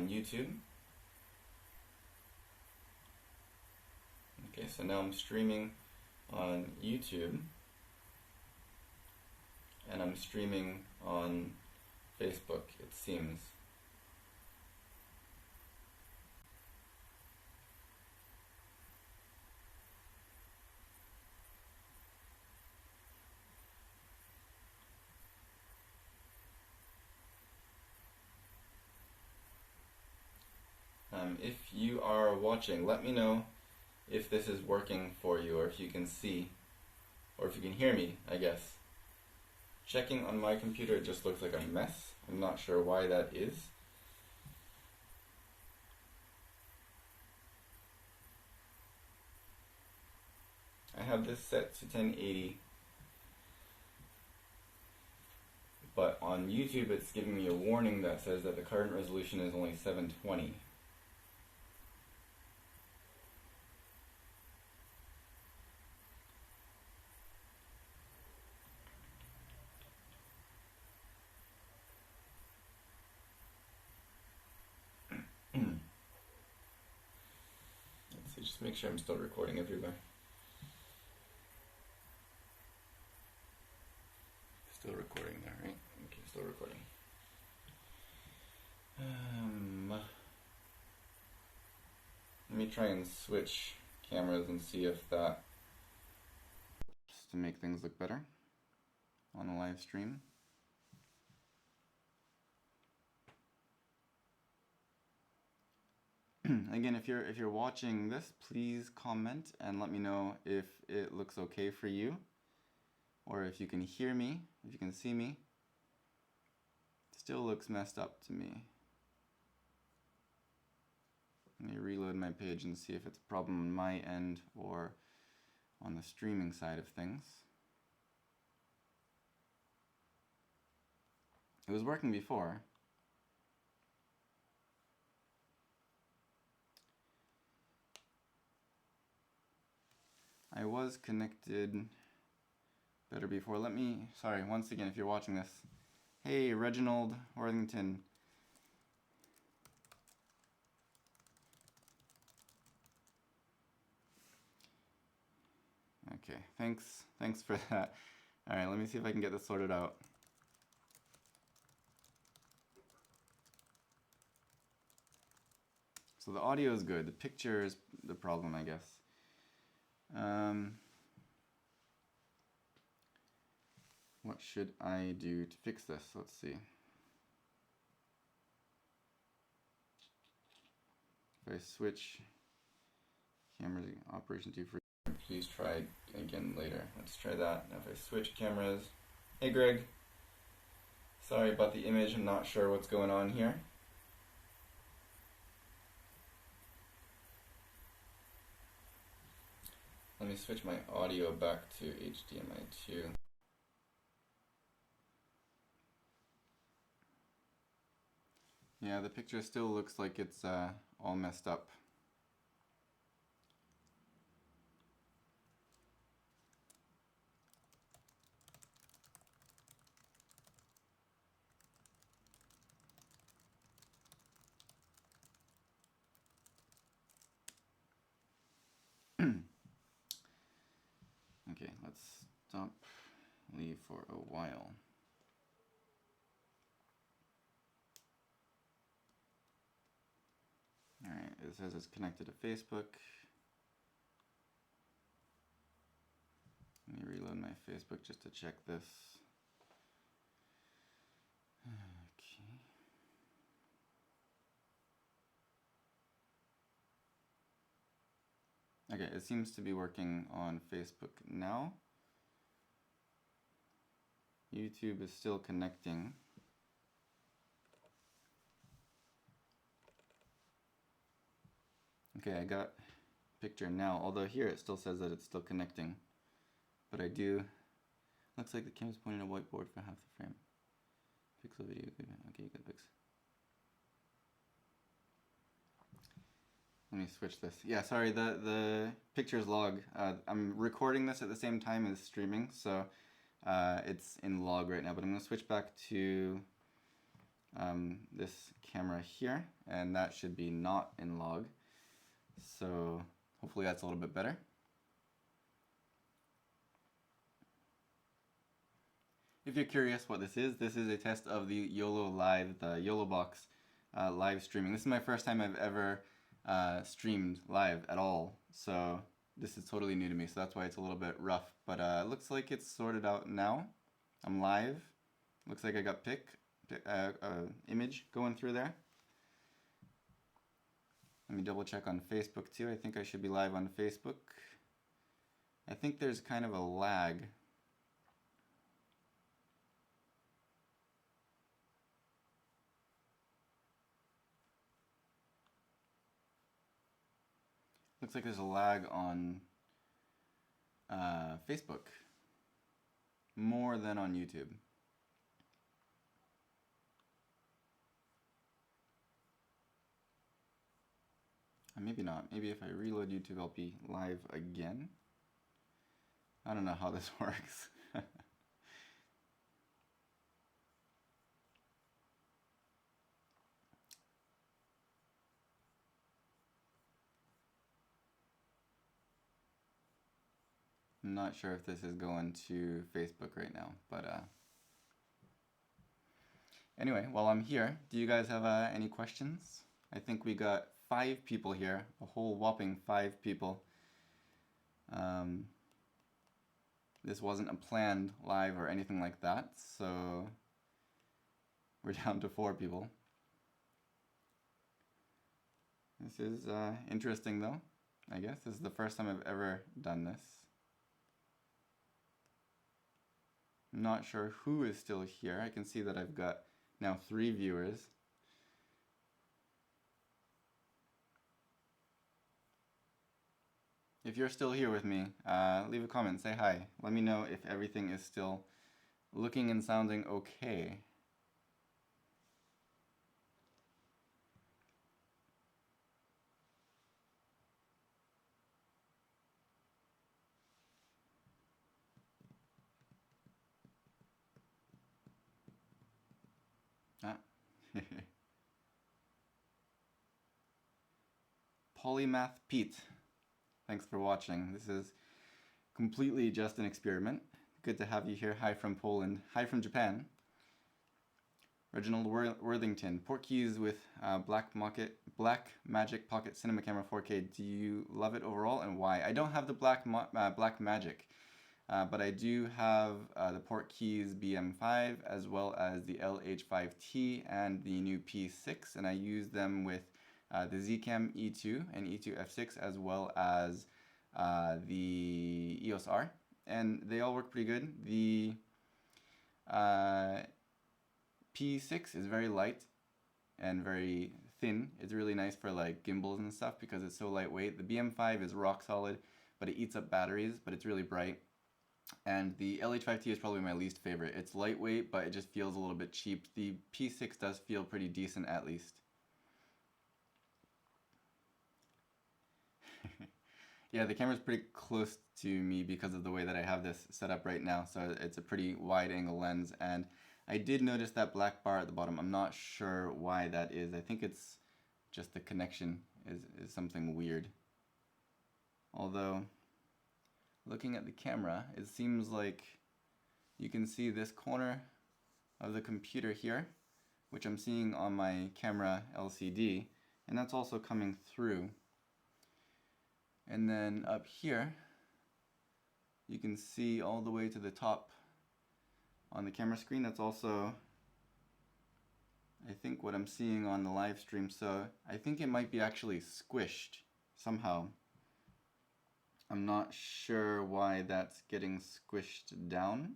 on YouTube. Okay, so now I'm streaming on YouTube, and I'm streaming on Facebook, it seems. If you are watching, let me know if this is working for you, or if you can see, or if you can hear me, I guess. Checking on my computer, it just looks like a mess. I'm not sure why that is. I have this set to 1080, but on YouTube it's giving me a warning that says that the current resolution is only 720. Let's see, just make sure I'm still recording everywhere. Still recording there, right? Okay, still recording. Let me try and switch cameras and see if that, just to make things look better on a live stream. Again, if you're watching this, please comment and let me know if it looks okay for you, or if you can hear me, if you can see me. It still looks messed up to me. Let me reload my page and see if it's a problem on my end or on the streaming side of things. It was working before. I was connected better before. Sorry, once again, if you're watching this. Hey, Reginald Worthington. Okay, thanks for that. All right, let me see if I can get this sorted out. So the audio is good, the picture is the problem, I guess. What should I do to fix this? Let's see. If I switch cameras operation 2 for, please try again later. Let's try that. Now if I switch cameras. Hey Greg. Sorry about the image, I'm not sure what's going on here. Let me switch my audio back to HDMI 2. Yeah, the picture still looks like it's all messed up. Okay, let's stop, leave for a while. Alright, it says it's connected to Facebook. Let me reload my Facebook just to check this. Okay, it seems to be working on Facebook now. YouTube is still connecting. Okay, I got picture now, although here it still says that it's still connecting. But I do, looks like the camera's pointing at a whiteboard for half the frame. Pixel video, good, okay, good pix. Let me switch this. Yeah, sorry, the picture's log. I'm recording this at the same time as streaming, so it's in log right now, but I'm gonna switch back to this camera here, and that should be not in log. So hopefully that's a little bit better. If you're curious what this is a test of the YOLO Live, the YoloBox live streaming. This is my first time I've ever streamed live at all, so this is totally new to me, so that's why it's a little bit rough, but it looks like it's sorted out now. I'm live. Looks like I got image going through there. Let me double check on Facebook too. I think I should be live on Facebook. I think there's kind of a lag. Looks like there's a lag on Facebook, more than on YouTube. Maybe not. Maybe if I reload YouTube, I'll be live again. I don't know how this works. I'm not sure if this is going to Facebook right now, but anyway, while I'm here, do you guys have any questions? I think we got 5 people here, a whole whopping 5 people. This wasn't a planned live or anything like that, so we're down to 4 people. This is interesting though, I guess. This is the first time I've ever done this. I'm not sure who is still here. I can see that I've got now 3 viewers. If you're still here with me, leave a comment, say hi. Let me know if everything is still looking and sounding okay. Polymath Pete, thanks for watching. This is completely just an experiment. Good to have you here. Hi from Poland. Hi from Japan. Reginald Worthington, port keys with Black Magic Pocket Cinema Camera 4K. Do you love it overall and why? I don't have the Black Magic, but I do have the port keys BM5 as well as the LH5T and the new P6, and I use them with the Zcam E2 and E2 F6 as well as the EOS R, and they all work pretty good. The P6 is very light and very thin. It's really nice for like gimbals and stuff because it's so lightweight. The BM5 is rock solid, but it eats up batteries, but it's really bright. And the LH5T is probably my least favorite. It's lightweight, but it just feels a little bit cheap. The P6 does feel pretty decent at least. Yeah, the camera's pretty close to me because of the way that I have this set up right now, so it's a pretty wide angle lens, and I did notice that black bar at the bottom. I'm not sure why that is. I think it's just the connection is something weird. Although, looking at the camera, it seems like you can see this corner of the computer here, which I'm seeing on my camera LCD, and that's also coming through. And then up here, you can see all the way to the top on the camera screen. That's also, I think, what I'm seeing on the live stream. So I think it might be actually squished somehow. I'm not sure why that's getting squished down,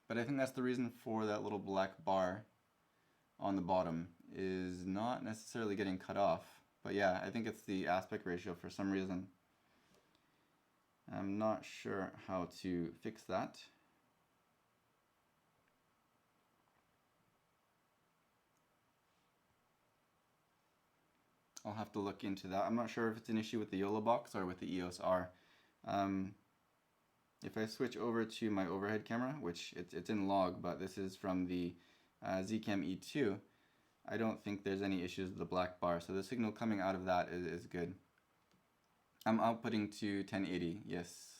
but I think that's the reason for that little black bar on the bottom is not necessarily getting cut off. But yeah, I think it's the aspect ratio for some reason. I'm not sure how to fix that. I'll have to look into that. I'm not sure if it's an issue with the YoloBox or with the EOS R. If I switch over to my overhead camera, which it's in log, but this is from the Zcam E2, I don't think there's any issues with the black bar. So the signal coming out of that is good. I'm outputting to 1080, yes.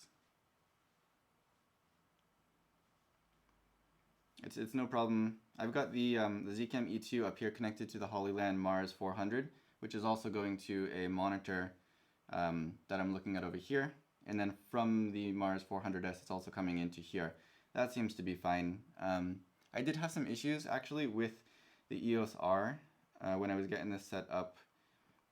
It's no problem. I've got the Zcam E2 up here connected to the Holyland Mars 400, which is also going to a monitor that I'm looking at over here. And then from the Mars 400S, it's also coming into here. That seems to be fine. I did have some issues actually with the EOS R when I was getting this set up,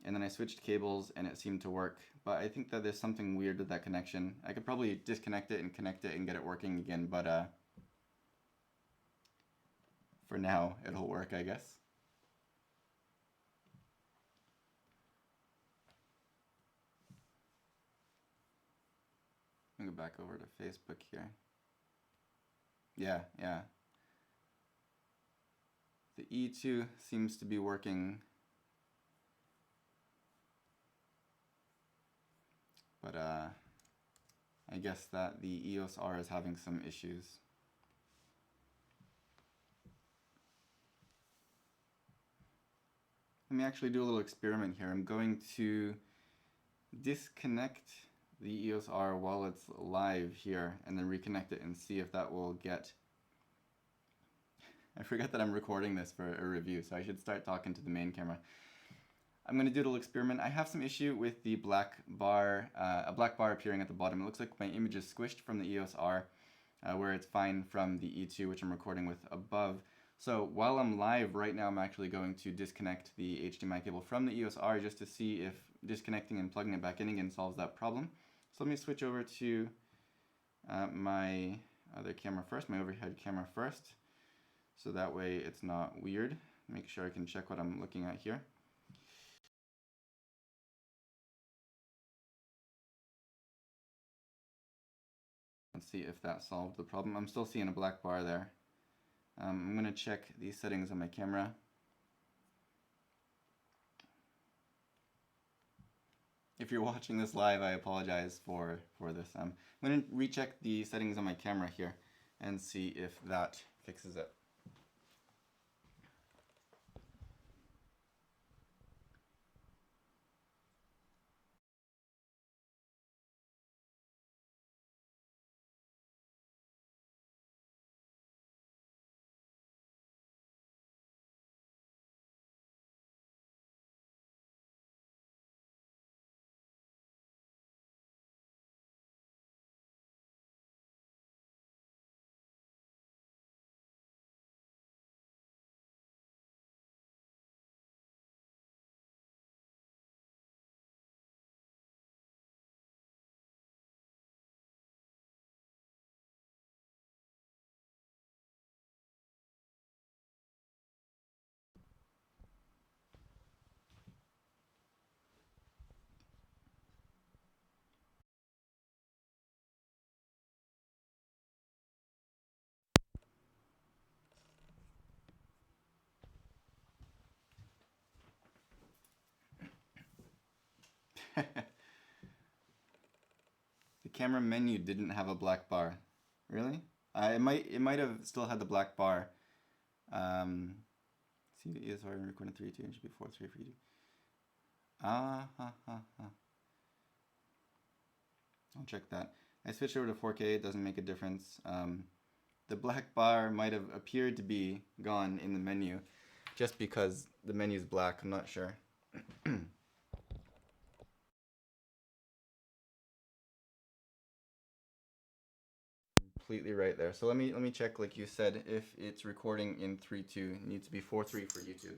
and then I switched cables and it seemed to work. But I think that there's something weird with that connection. I could probably disconnect it and connect it and get it working again, but for now it'll work, I guess. Let me go back over to Facebook here. Yeah. The E2 seems to be working, but I guess that the EOS R is having some issues. Let me actually do a little experiment here. I'm going to disconnect the EOS R while it's live here and then reconnect it and see if that will get... I forget that I'm recording this for a review, so I should start talking to the main camera. I'm going to do a little experiment. I have some issue with the black bar, a black bar appearing at the bottom. It looks like my image is squished from the EOS R, where it's fine from the E2, which I'm recording with above. So while I'm live right now, I'm actually going to disconnect the HDMI cable from the EOS R just to see if disconnecting and plugging it back in again solves that problem. So let me switch over to my other camera first, my overhead camera first. So that way it's not weird. Make sure I can check what I'm looking at here. Let's see if that solved the problem. I'm still seeing a black bar there. I'm going to check the settings on my camera. If you're watching this live, I apologize for this. I'm going to recheck the settings on my camera here and see if that fixes it. The camera menu didn't have a black bar. Really? It might have still had the black bar. See the ESR recording 3.2 and should be 4.3 for you. I'll check that. I switched over to 4K, it doesn't make a difference. The black bar might have appeared to be gone in the menu just because the menu is black, I'm not sure. Completely right there. So let me check, like you said, if it's recording in 3.2, it needs to be 4.3 for YouTube.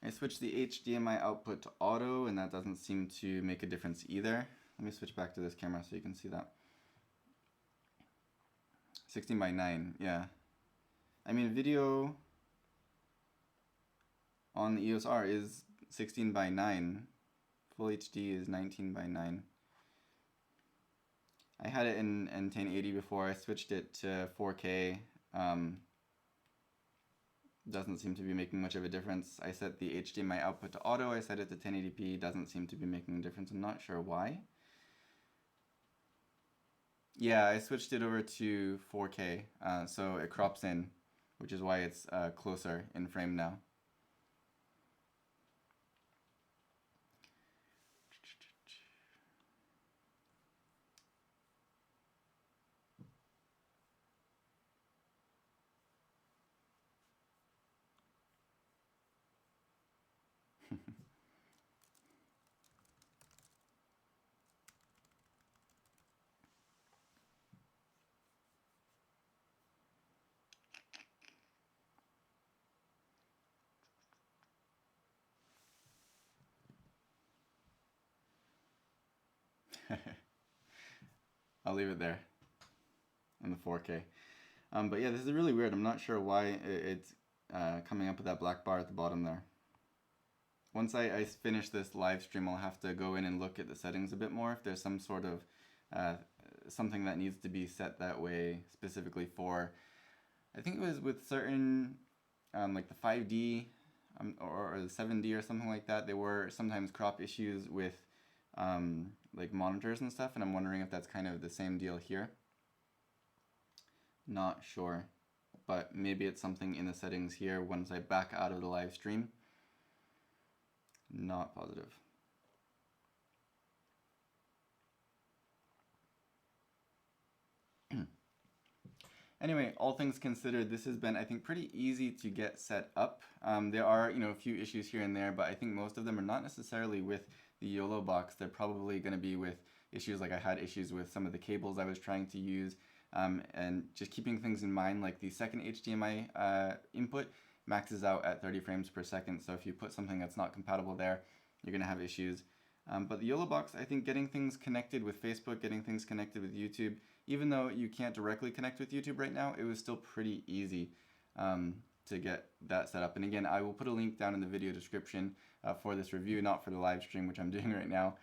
I switched the HDMI output to auto, and that doesn't seem to make a difference either. Let me switch back to this camera so you can see that. 16 by 9, yeah. I mean, video on the EOS R is 16 by 9. Full HD is 19 by 9. I had it in 1080 before. I switched it to 4K. Doesn't seem to be making much of a difference. I set the HDMI output to auto. I set it to 1080p. Doesn't seem to be making a difference. I'm not sure why. Yeah, I switched it over to 4K, so it crops in, which is why it's closer in frame now. I'll leave it there in the 4K. But yeah, this is really weird. I'm not sure why it's coming up with that black bar at the bottom there. Once I finish this live stream, I'll have to go in and look at the settings a bit more if there's some sort of something that needs to be set that way specifically for, I think it was with certain like the 5D or the 7D or something like that. There were sometimes crop issues with like monitors and stuff, and I'm wondering if that's kind of the same deal here. Not sure, but maybe it's something in the settings here once I back out of the live stream. Not positive. Anyway, all things considered, this has been, I think, pretty easy to get set up. There are, a few issues here and there, but I think most of them are not necessarily with the YoloBox. They're probably going to be with issues like I had issues with some of the cables I was trying to use, and just keeping things in mind, like the second HDMI input maxes out at 30 frames per second, so if you put something that's not compatible there, you're going to have issues. But the YoloBox, I think getting things connected with Facebook, getting things connected with YouTube, even though you can't directly connect with YouTube right now, it was still pretty easy to get that set up. And again, I will put a link down in the video description for this review, not for the live stream, which I'm doing right now,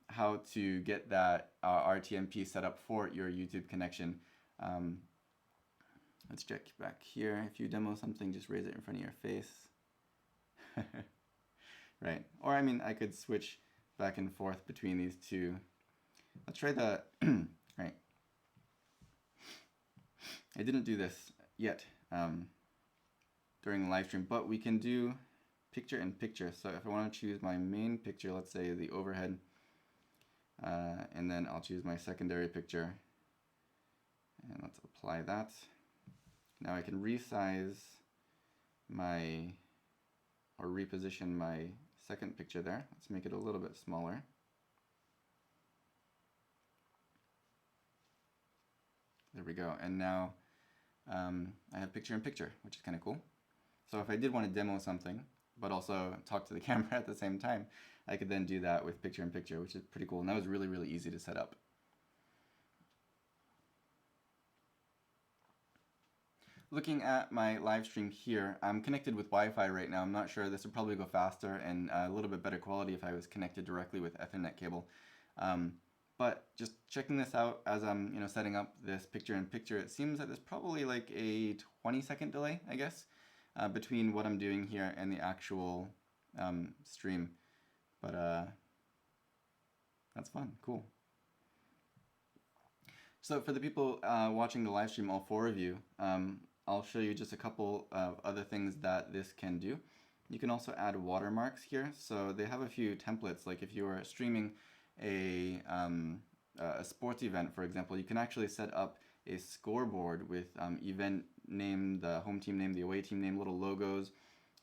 how to get that RTMP set up for your YouTube connection. Let's check back here. If you demo something, just raise it in front of your face. Right. Or I mean, I could switch back and forth between these two. Let's try the, right. I didn't do this yet during the live stream, but we can do picture in picture. So if I want to choose my main picture, let's say the overhead, and then I'll choose my secondary picture, and let's apply that. Now I can resize my, or reposition my second picture there. Let's make it a little bit smaller. There we go. And now I have picture in picture, which is kind of cool. So if I did want to demo something, but also talk to the camera at the same time, I could then do that with picture in picture, which is pretty cool. And that was really, really easy to set up. Looking at my live stream here, I'm connected with Wi-Fi right now. I'm not sure, this would probably go faster and a little bit better quality if I was connected directly with Ethernet cable. But just checking this out as I'm setting up this picture in picture, it seems that there's probably like a 20-second delay, I guess, between what I'm doing here and the actual stream. But that's fun, cool. So for the people watching the live stream, all four of you, I'll show you just a couple of other things that this can do. You can also add watermarks here. So they have a few templates, like if you are streaming a sports event, for example, you can actually set up a scoreboard with event name, the home team name, the away team name, little logos,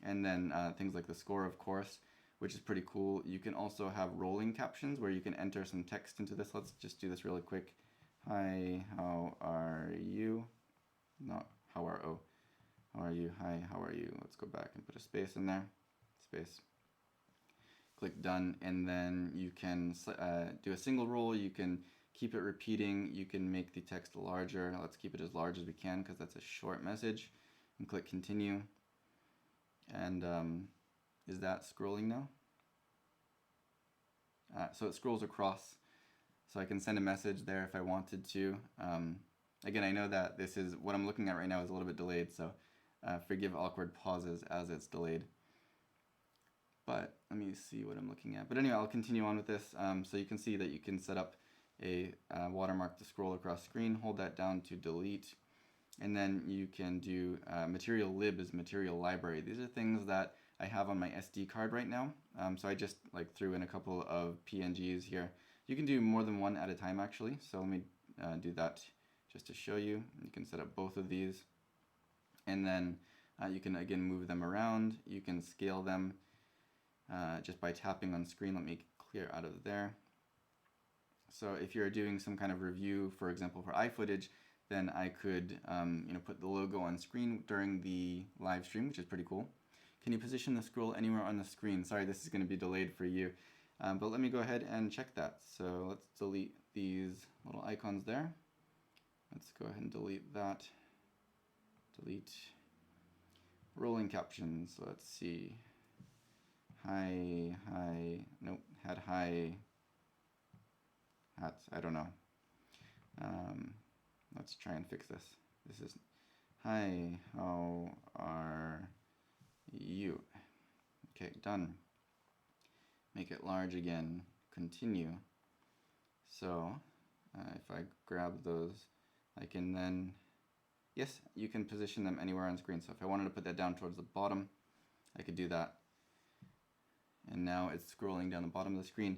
and then things like the score, of course, which is pretty cool. You can also have rolling captions where you can enter some text into this. Let's just do this really quick. Hi, how are you? Not how are you? Hi, how are you? Let's go back and put a space in there. workspace. Click done, and then you can do a single roll. You can keep it repeating. You can make the text larger. Let's keep it as large as we can because that's a short message. And click continue. And is that scrolling now? So it scrolls across. So I can send a message there if I wanted to. Again, I know that this is what I'm looking at right now is a little bit delayed, so forgive awkward pauses as it's delayed. But let me see what I'm looking at. But anyway, I'll continue on with this. So you can see that you can set up a watermark to scroll across screen, hold that down to delete, and then you can do material lib is material library. These are things that I have on my SD card right now. So I just threw in a couple of PNGs here. You can do more than one at a time actually. So let me do that just to show you. You can set up both of these, and then you can again move them around. You can scale them just by tapping on screen. Let me clear out of there. So if you're doing some kind of review, for example, for iFootage, then I could put the logo on screen during the live stream, which is pretty cool. Can you position the scroll anywhere on the screen? Sorry, this is going to be delayed for you. But let me go ahead and check that. So let's delete these little icons there. Let's go ahead and delete that. Delete. Rolling captions. Let's see. Hi, nope, had hi, hats, I don't know. Let's try and fix this. This is, hi, how are you? Okay, done. Make it large again, continue. So, if I grab those, I can then, yes, you can position them anywhere on screen. So if I wanted to put that down towards the bottom, I could do that. And now it's scrolling down the bottom of the screen.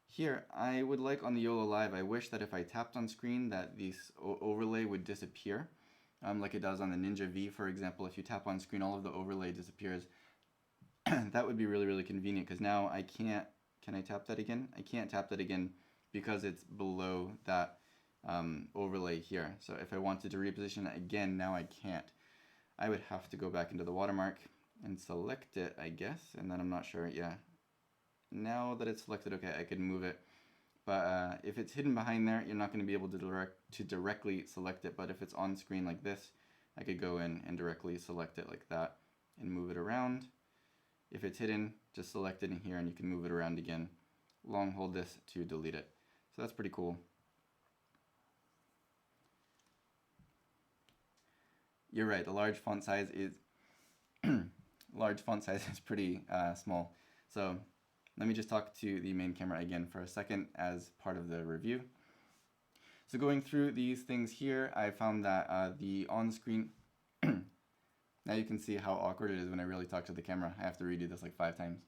Here, I would like on the YOLO Live, I wish that if I tapped on screen that this overlay would disappear, like it does on the Ninja V, for example. If you tap on screen, all of the overlay disappears. That would be really, really convenient because now I can't, can I tap that again? I can't tap that again because it's below that overlay here. So if I wanted to reposition it again, now I can't. I would have to go back into the watermark and select it, I guess, and then I'm not sure, yeah. Now that it's selected, okay, I could move it. But if it's hidden behind there, you're not going to be able to directly select it. But if it's on screen like this, I could go in and directly select it like that and move it around. If it's hidden, just select it in here and you can move it around again. Long hold this to delete it. So that's pretty cool. You're right, the large font size is pretty small. So let me just talk to the main camera again for a second as part of the review. So going through these things here, I found that the on-screen, now you can see how awkward it is when I really talk to the camera. I have to redo this like 5 times.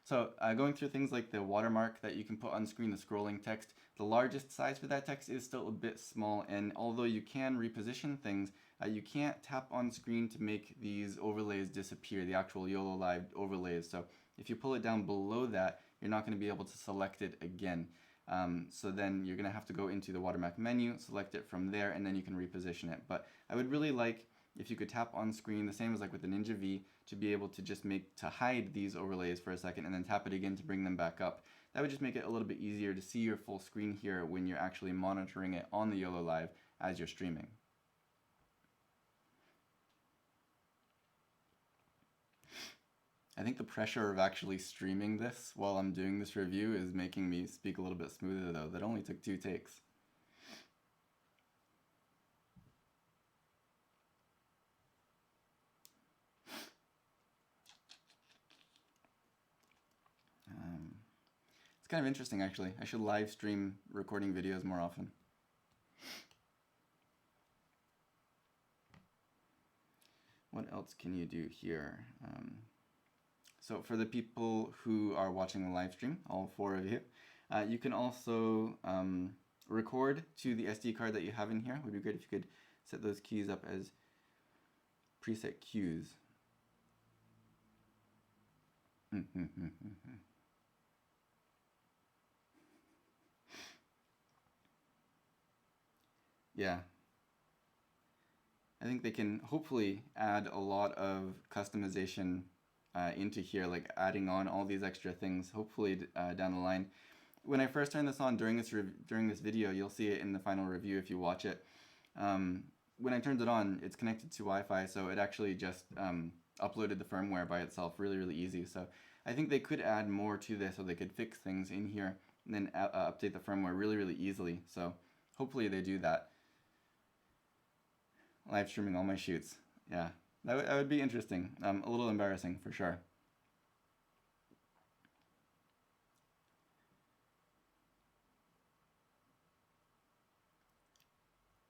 So going through things like the watermark that you can put on screen, the scrolling text, the largest size for that text is still a bit small, and although you can reposition things, you can't tap on screen to make these overlays disappear, the actual YOLO Live overlays. So if you pull it down below that, you're not going to be able to select it again. So then you're going to have to go into the watermark menu, select it from there, and then you can reposition it. But I would really like if you could tap on screen, the same as like with the Ninja V, to be able to just hide these overlays for a second and then tap it again to bring them back up. That would just make it a little bit easier to see your full screen here when you're actually monitoring it on the YOLO Live as you're streaming. I think the pressure of actually streaming this while I'm doing this review is making me speak a little bit smoother though. That only took 2 takes. It's kind of interesting actually. I should live stream recording videos more often. What else can you do here? So for the people who are watching the live stream, all 4 of you, you can also record to the SD card that you have in here. It would be great if you could set those keys up as preset cues. Yeah. I think they can hopefully add a lot of customization into here, like adding on all these extra things, hopefully down the line. When I first turn this on during this video, you'll see it in the final review if you watch it. When I turned it on, it's connected to Wi-Fi, so it actually just uploaded the firmware by itself really, really easy. So I think they could add more to this, so they could fix things in here and then update the firmware really, really easily. So hopefully they do that. Live streaming all my shoots. Yeah, that would be interesting. A little embarrassing for sure.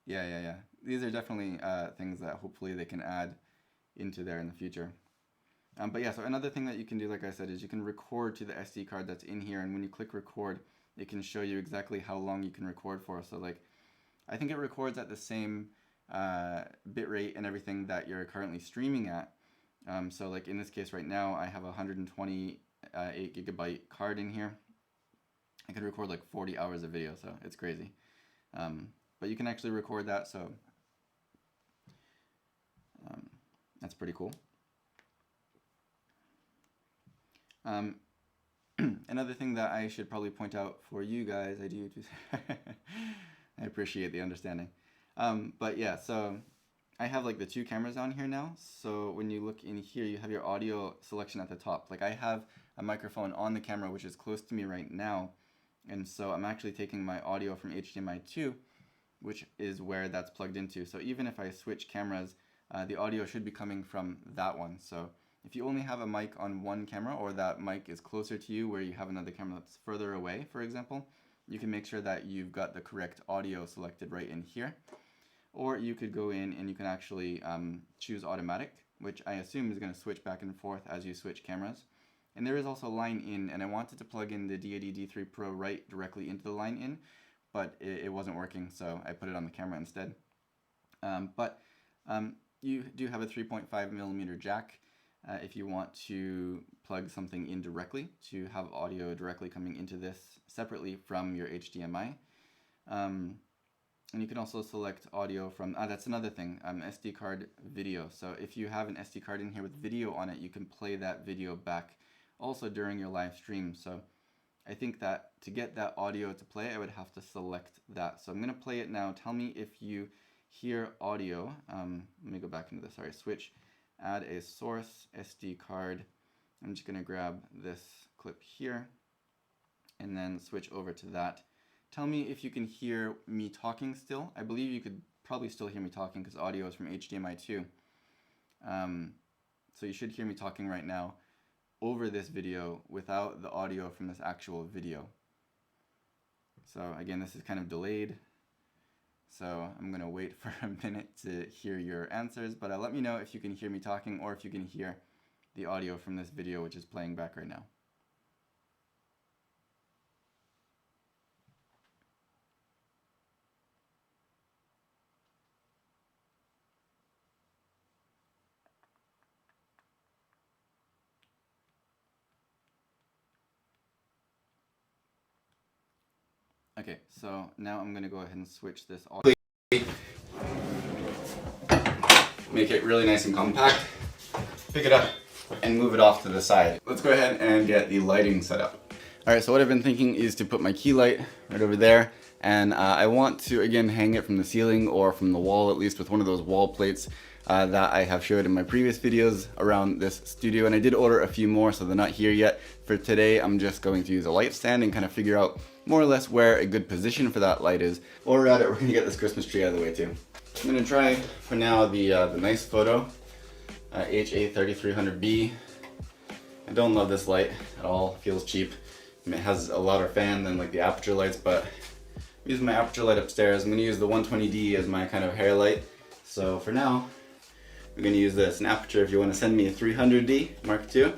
Yeah. These are definitely things that hopefully they can add into there in the future. But yeah, so another thing that you can do, like I said, is you can record to the SD card that's in here, and when you click record, it can show you exactly how long you can record for. So like, I think it records at the same bit rate and everything that you're currently streaming at. So like in this case right now, I have a 128 gigabyte card in here. I could record like 40 hours of video, so it's crazy. But you can actually record that, so that's pretty cool. Another thing that I should probably point out for you guys, I appreciate the understanding. But yeah, so I have like the two cameras on here now. So when you look in here, you have your audio selection at the top. Like I have a microphone on the camera, which is close to me right now. And so I'm actually taking my audio from HDMI 2, which is where that's plugged into. So even if I switch cameras, the audio should be coming from that one. So if you only have a mic on one camera, or that mic is closer to you where you have another camera that's further away, for example, you can make sure that you've got the correct audio selected right in here. Or you could go in and you can actually choose automatic, which I assume is going to switch back and forth as you switch cameras. And there is also line in, and I wanted to plug in the D80 D3 Pro right directly into the line in, but it wasn't working, so I put it on the camera instead. You do have a 3.5mm jack if you want to plug something in directly to have audio directly coming into this separately from your HDMI. And you can also select audio from, that's another thing, SD card video. So if you have an SD card in here with video on it, you can play that video back also during your live stream. So I think that to get that audio to play, I would have to select that. So I'm going to play it now. Tell me if you hear audio. Let me go back into this. Sorry, switch, add a source SD card. I'm just going to grab this clip here and then switch over to that. Tell me if you can hear me talking still. I believe you could probably still hear me talking because audio is from HDMI 2. So you should hear me talking right now over this video without the audio from this actual video. So again, this is kind of delayed. So I'm going to wait for a minute to hear your answers, but let me know if you can hear me talking or if you can hear the audio from this video, which is playing back right now. Okay, so now I'm going to go ahead and switch this audio. Make it really nice and compact. Pick it up and move it off to the side. Let's go ahead and get the lighting set up. Alright, so what I've been thinking is to put my key light right over there, and I want to again hang it from the ceiling or from the wall, at least with one of those wall plates that I have showed in my previous videos around this studio, and I did order a few more, so they're not here yet. For today, I'm just going to use a light stand and kind of figure out more or less where a good position for that light is. Or rather, we're gonna get this Christmas tree out of the way too. I'm gonna try for now the nice photo, HA3300B. I don't love this light at all, it feels cheap. It has a louder fan than like the aperture lights, but I'm using my aperture light upstairs. I'm gonna use the 120D as my kind of hair light. So for now, we're gonna use this. An aperture, if you wanna send me a 300D Mark II.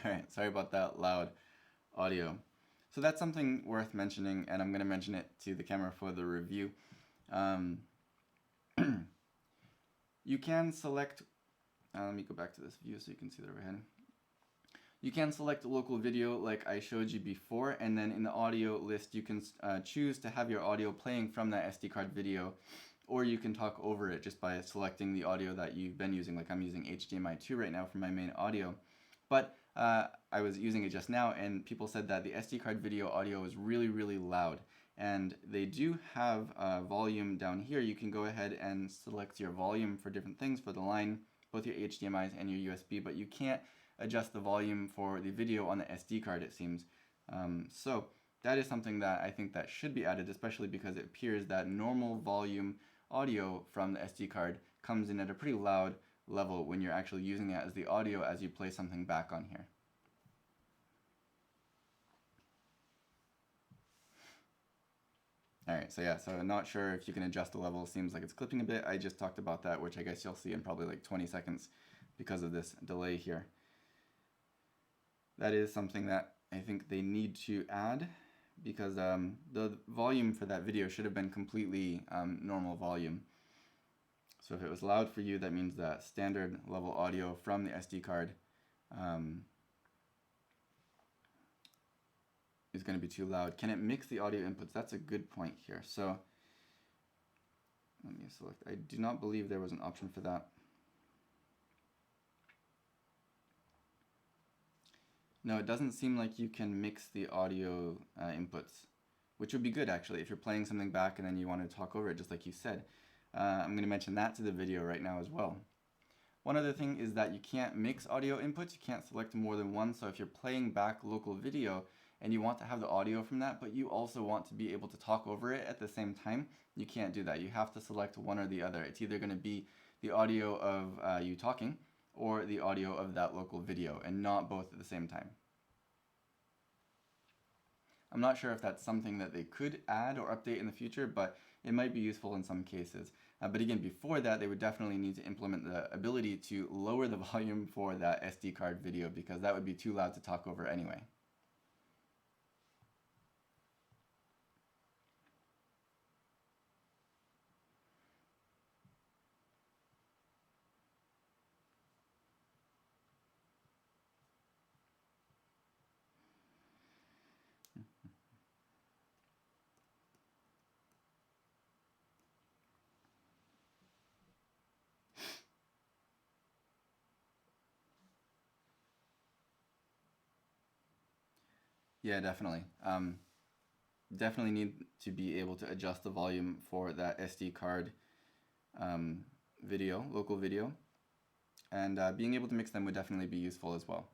Alright, sorry about that loud audio. So that's something worth mentioning, and I'm going to mention it to the camera for the review. You can select, let me go back to this view so you can see the overhead. You can select local video like I showed you before, and then in the audio list you can choose to have your audio playing from that SD card video, or you can talk over it just by selecting the audio that you've been using. Like I'm using HDMI 2 right now for my main audio, but I was using it just now, and people said that the SD card video audio is really, really loud. And they do have volume down here. You can go ahead and select your volume for different things for the line, both your HDMIs and your USB, but you can't adjust the volume for the video on the SD card, it seems. So that is something that I think that should be added, especially because it appears that normal volume audio from the SD card comes in at a pretty loud level when you're actually using it as the audio as you play something back on here. Alright, so yeah, so I'm not sure if you can adjust the level. It seems like it's clipping a bit. I just talked about that, which I guess you'll see in probably like 20 seconds because of this delay here. That is something that I think they need to add, because the volume for that video should have been completely normal volume. So if it was loud for you, that means that standard level audio from the SD card is going to be too loud. Can it mix the audio inputs? That's a good point here. So let me select. I do not believe there was an option for that. No, it doesn't seem like you can mix the audio inputs, which would be good actually if you're playing something back and then you want to talk over it, just like you said. I'm going to mention that to the video right now as well. One other thing is that you can't mix audio inputs. You can't select more than one. So if you're playing back local video and you want to have the audio from that, but you also want to be able to talk over it at the same time, you can't do that. You have to select one or the other. It's either going to be the audio of you talking or the audio of that local video, and not both at the same time. I'm not sure if that's something that they could add or update in the future, but it might be useful in some cases. But again, before that, they would definitely need to implement the ability to lower the volume for that SD card video, because that would be too loud to talk over anyway. Yeah, definitely. Definitely need to be able to adjust the volume for that SD card video, local video, and being able to mix them would definitely be useful as well.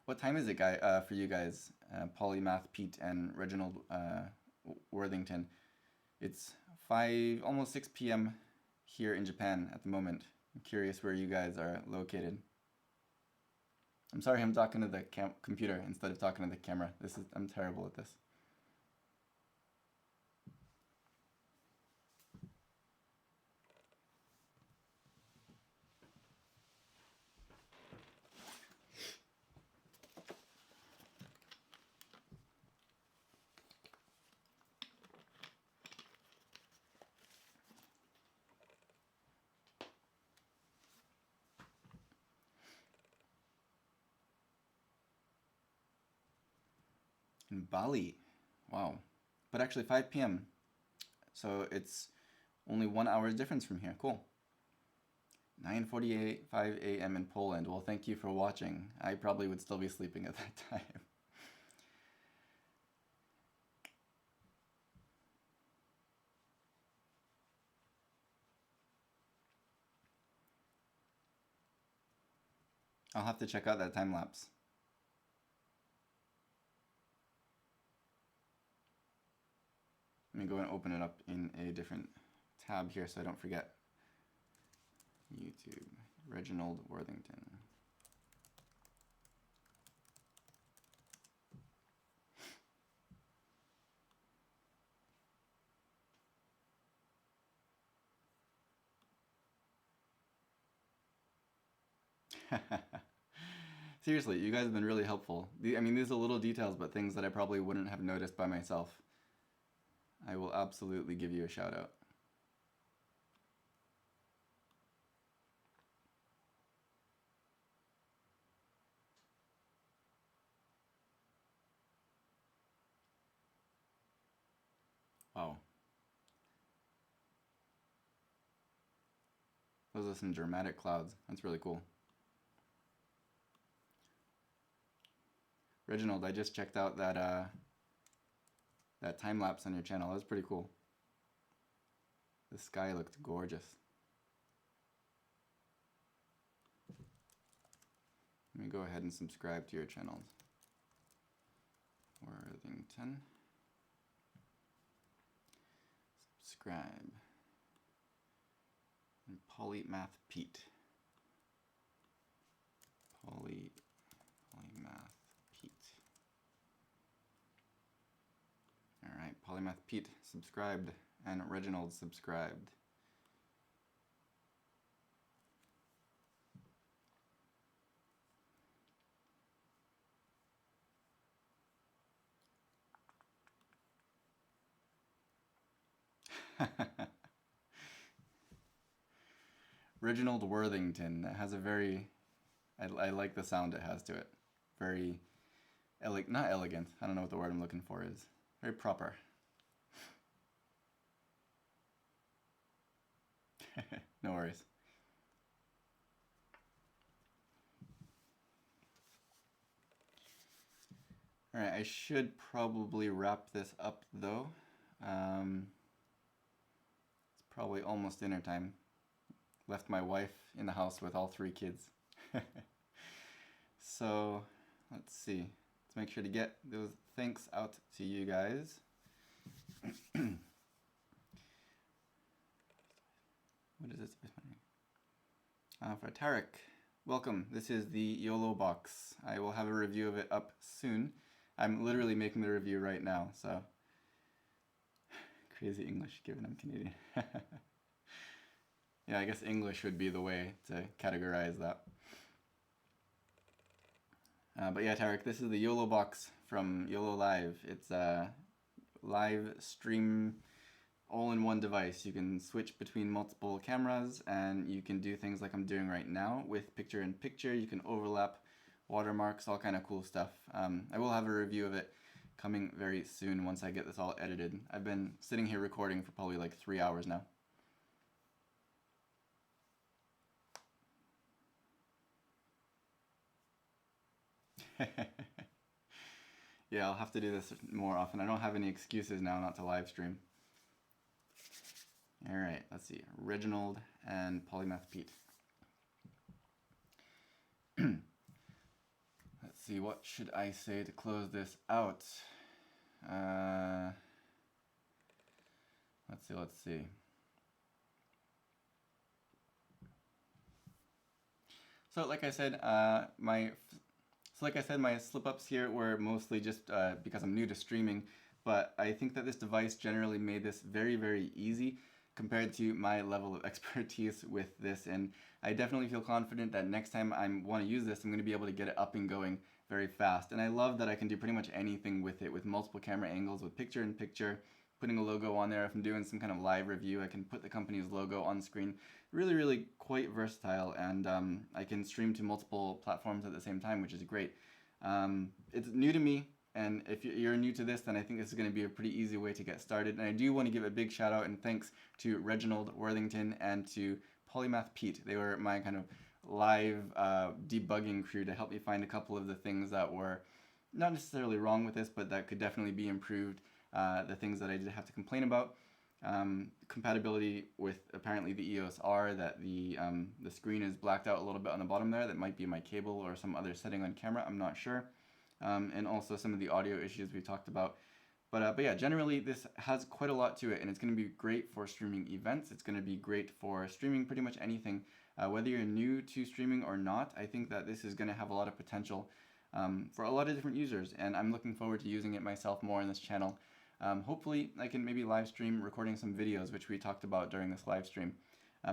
What time is it, for you guys, Polymath Pete and Reginald Worthington? It's almost 6 p.m. here in Japan at the moment. I'm curious where you guys are located. I'm sorry, I'm talking to the computer instead of talking to the camera. I'm terrible at this. In Bali, wow. But actually 5 p.m. So it's only 1 hour's difference from here. Cool. 9:48, 5 a.m. in Poland. Well, thank you for watching. I probably would still be sleeping at that time. I'll have to check out that time lapse. Let me go and open it up in a different tab here so I don't forget. YouTube, Reginald Worthington. Seriously, you guys have been really helpful. I mean, these are little details, but things that I probably wouldn't have noticed by myself. I will absolutely give you a shout out. Wow. Those are some dramatic clouds. That's really cool. Reginald, I just checked out that time lapse on your channel. That was pretty cool. The sky looked gorgeous. Let me go ahead and subscribe to your channels. Worthington. Subscribe. And Polymath Pete. Polymath Pete. Alright, Polymath Pete subscribed, and Reginald subscribed. Reginald Worthington. It has a very, I like the sound it has to it. Very, not elegant. I don't know what the word I'm looking for is. Very proper. No worries. Alright, I should probably wrap this up though. It's probably almost dinner time. Left my wife in the house with all 3 kids. So, let's see. Let's make sure to get those thanks out to you guys. What is this? For Tarek, welcome. This is the YoloBox. I will have a review of it up soon. I'm literally making the review right now, so crazy English given I'm Canadian. Yeah, I guess English would be the way to categorize that. But yeah, Tarek, this is the YoloBox from YOLO Live. It's a live stream all-in-one device. You can switch between multiple cameras, and you can do things like I'm doing right now with picture-in-picture. You can overlap watermarks, all kind of cool stuff. I will have a review of it coming very soon once I get this all edited. I've been sitting here recording for probably like 3 hours now. Yeah, I'll have to do this more often. I don't have any excuses now not to live stream. Alright, let's see. Reginald and Polymath Pete. Let's see, what should I say to close this out? Let's see. So like I said, my slip-ups here were mostly just because I'm new to streaming, but I think that this device generally made this very, very easy compared to my level of expertise with this, and I definitely feel confident that next time I want to use this, I'm going to be able to get it up and going very fast. And I love that I can do pretty much anything with it, with multiple camera angles, with picture-in-picture, putting a logo on there. If I'm doing some kind of live review, I can put the company's logo on screen. Really, really quite versatile, and I can stream to multiple platforms at the same time, which is great. It's new to me, and if you're new to this, then I think this is going to be a pretty easy way to get started. And I do want to give a big shout out and thanks to Reginald Worthington and to Polymath Pete. They were my kind of live debugging crew to help me find a couple of the things that were not necessarily wrong with this, but that could definitely be improved. The things that I did have to complain about. Compatibility with apparently the EOS R, that the screen is blacked out a little bit on the bottom there. That might be my cable or some other setting on camera, I'm not sure. And also some of the audio issues we talked about. But yeah, generally this has quite a lot to it, and it's going to be great for streaming events. It's going to be great for streaming pretty much anything. Whether you're new to streaming or not, I think that this is going to have a lot of potential for a lot of different users, and I'm looking forward to using it myself more on this channel. Hopefully I can maybe live stream recording some videos, which we talked about during this live stream.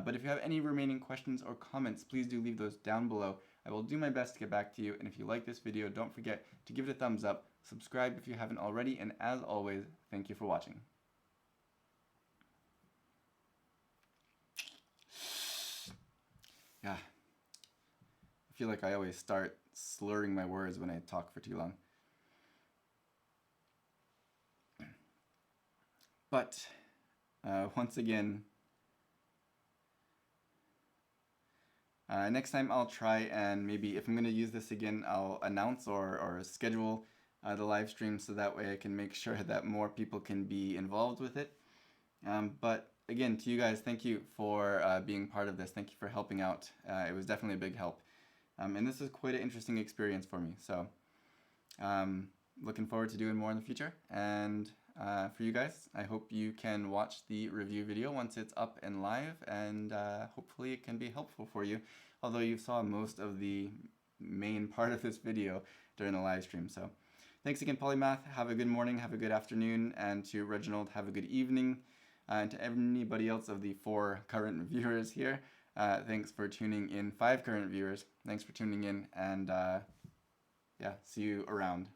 But if you have any remaining questions or comments, please do leave those down below. I will do my best to get back to you, and if you like this video, don't forget to give it a thumbs up, subscribe if you haven't already, and as always, thank you for watching. feel like I always start slurring my words when I talk for too long. But once again, next time I'll try and maybe if I'm going to use this again, I'll announce or schedule the live stream so that way I can make sure that more people can be involved with it. But again, to you guys, thank you for being part of this. Thank you for helping out. It was definitely a big help. And this is quite an interesting experience for me. So looking forward to doing more in the future. And for you guys, I hope you can watch the review video once it's up and live, and hopefully it can be helpful for you, although you saw most of the main part of this video during the live stream. So thanks again, Polymath. Have a good morning, have a good afternoon, and to Reginald, have a good evening. And to anybody else of the 4 current viewers here, thanks for tuning in. 5 current viewers, thanks for tuning in, and yeah, see you around.